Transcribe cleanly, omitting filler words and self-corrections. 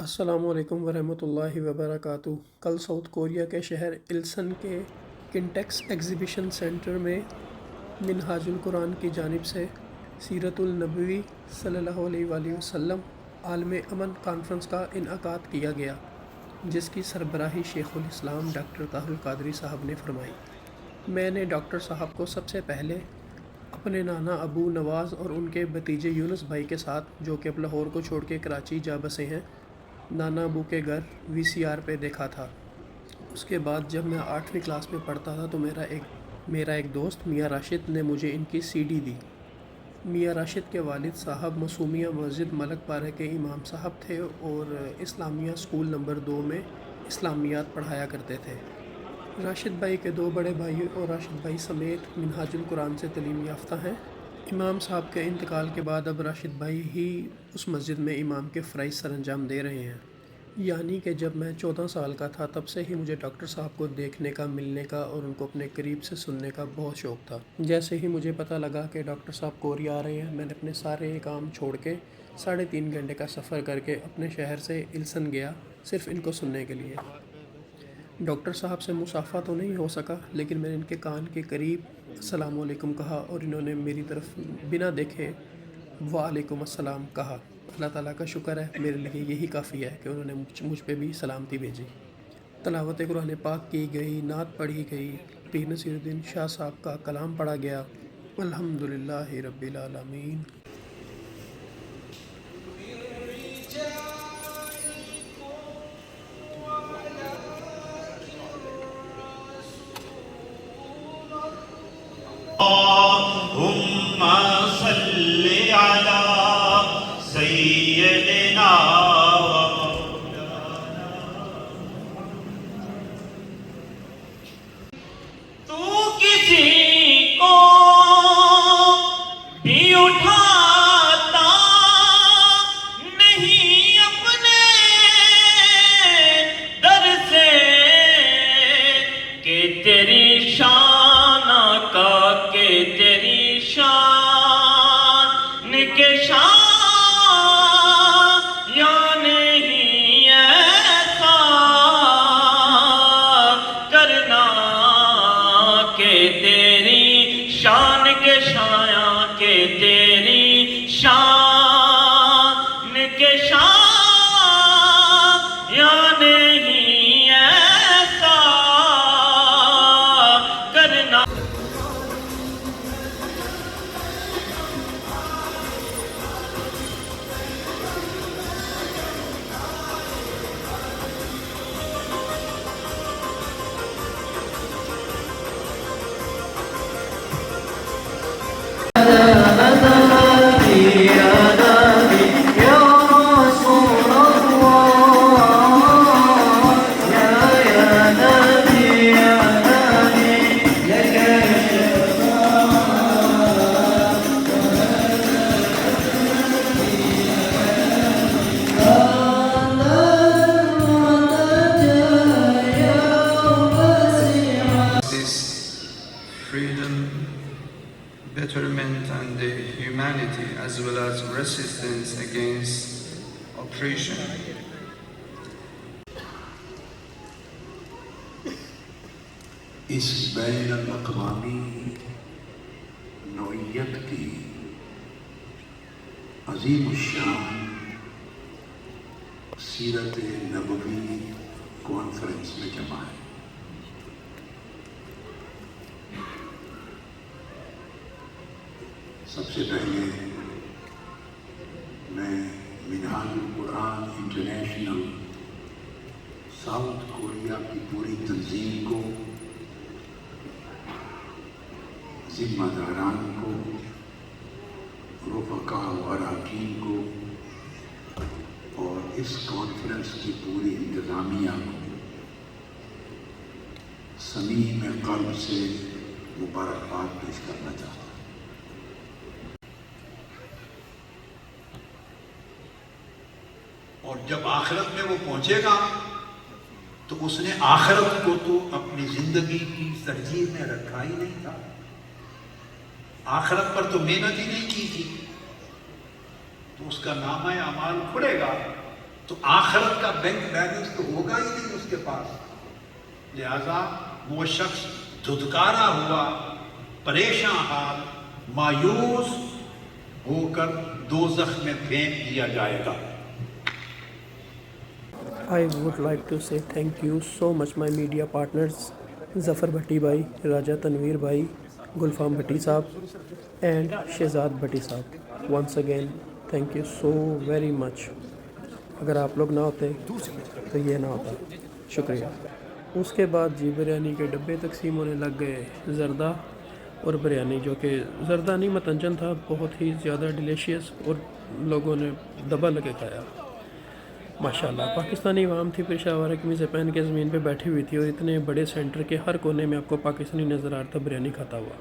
السلام علیکم ورحمۃ اللہ وبرکاتہ۔ کل ساؤتھ کوریا کے شہر السن کے کنٹیکس ایگزیبیشن سینٹر میں منہاج القرآن کی جانب سے سیرت النبوی صلی اللہ علیہ وآلہ وسلم عالم امن کانفرنس کا انعقاد کیا گیا، جس کی سربراہی شیخ الاسلام ڈاکٹر طاہر القادری صاحب نے فرمائی۔ میں نے ڈاکٹر صاحب کو سب سے پہلے اپنے نانا ابو نواز اور ان کے بھتیجے یونس بھائی کے ساتھ، جو کہ اب لاہور کو چھوڑ کے کراچی جا بسے ہیں، نانا ابو کے گھر VCR پہ دیکھا تھا۔ اس کے بعد جب میں 8ویں کلاس میں پڑھتا تھا تو میرا ایک دوست میاں راشد نے مجھے ان کی CD دی۔ میاں راشد کے والد صاحب معصومیہ مسجد ملک پارہ کے امام صاحب تھے اور اسلامیہ اسکول نمبر 2 میں اسلامیات پڑھایا کرتے تھے۔ راشد بھائی کے 2 بڑے بھائی اور راشد بھائی سمیت منہاج القرآن سے تعلیم یافتہ ہیں۔ امام صاحب کے انتقال کے بعد اب راشد بھائی ہی اس مسجد میں امام کے فرائض سر انجام دے رہے ہیں۔ یعنی کہ جب میں 14 سال کا تھا تب سے ہی مجھے ڈاکٹر صاحب کو دیکھنے کا، ملنے کا اور ان کو اپنے قریب سے سننے کا بہت شوق تھا۔ جیسے ہی مجھے پتہ لگا کہ ڈاکٹر صاحب کوریا آ رہے ہیں، میں نے اپنے سارے کام چھوڑ کے 3.5 گھنٹے کا سفر کر کے اپنے شہر سے السن گیا، صرف ان کو سننے کے لیے۔ ڈاکٹر صاحب سے مصافحہ تو نہیں ہو سکا، لیکن میں نے ان کے کان کے قریب السلام علیکم کہا اور انہوں نے میری طرف بنا دیکھے وعلیکم السلام کہا۔ اللہ تعالیٰ کا شکر ہے، میرے لیے یہی کافی ہے کہ انہوں نے مجھ پہ بھی سلامتی بھیجی۔ تلاوت قرآن پاک کی گئی، نعت پڑھی گئی، پیر نصیر الدین شاہ صاحب کا کلام پڑھا گیا۔ الحمدللہ رب العالمین۔ اللهم صل على سيدنا تو کسی کو بھی اٹھاتا نہیں اپنے در سے کہ تیری شان کا، کہ تیری شان کے شان یا نہیں ایسا کرنا کہ تیری شان کے شایاں، کہ تیری شان کے شان یا نہیں ایسا کرنا۔ This freedom, betterment and humanity, as well as resistance against oppression. اس بین الاقوامی نوعیت کی عظیم الشان سیرت نبوی کانفرنس میں جمع ہے۔ سب سے پہلے میں منہاج القرآن انٹرنیشنل ساؤتھ کوریا کی پوری تنظیم کو، ذمہ داران کو، رفقا و اراکین کو اور اس کانفرنس کی پوری انتظامیہ کو صمیم قلب سے مبارکباد پیش کرنا چاہتا ہوں۔ اور جب آخرت میں وہ پہنچے گا تو اس نے آخرت کو تو اپنی زندگی کی ترجیح میں رکھا ہی نہیں تھا، آخرت پر تو محنت ہی نہیں کی تھی، تو اس کا نامہ اعمال کھلے گا تو آخرت کا بینک بیلنس تو ہوگا ہی نہیں اس کے پاس. لہذا وہ شخص دھتکارا ہوا، پریشان حال، مایوس ہو کر دوزخ میں پھینک دیا جائے گا. I would like to say thank you so much my media partners Zafar Bhatti bhai, Raja Tanveer bhai, Gulfam Bhatti saab and Shehzad Bhatti saab. Once again thank you so very much. اگر آپ لوگ نہ ہوتے تو یہ نہ ہوتا. شکریہ. اس کے بعد جی بریانی کے ڈبے تقسیم ہونے لگ گئے. زردہ اور بریانی، جو کہ زردہ نہیں متنجن تھا، بہت ہی زیادہ ڈیلیشیس، اور لوگوں نے دبا لگے کھایا. ماشاءاللہ پاکستانی عوام تھی پشاور قمیضیں پہن کے زمین پہ بیٹھی ہوئی تھی، اور اتنے بڑے سینٹر کے ہر کونے میں آپ کو پاکستانی نظر آ رہا تھا بریانی کھاتا ہوا.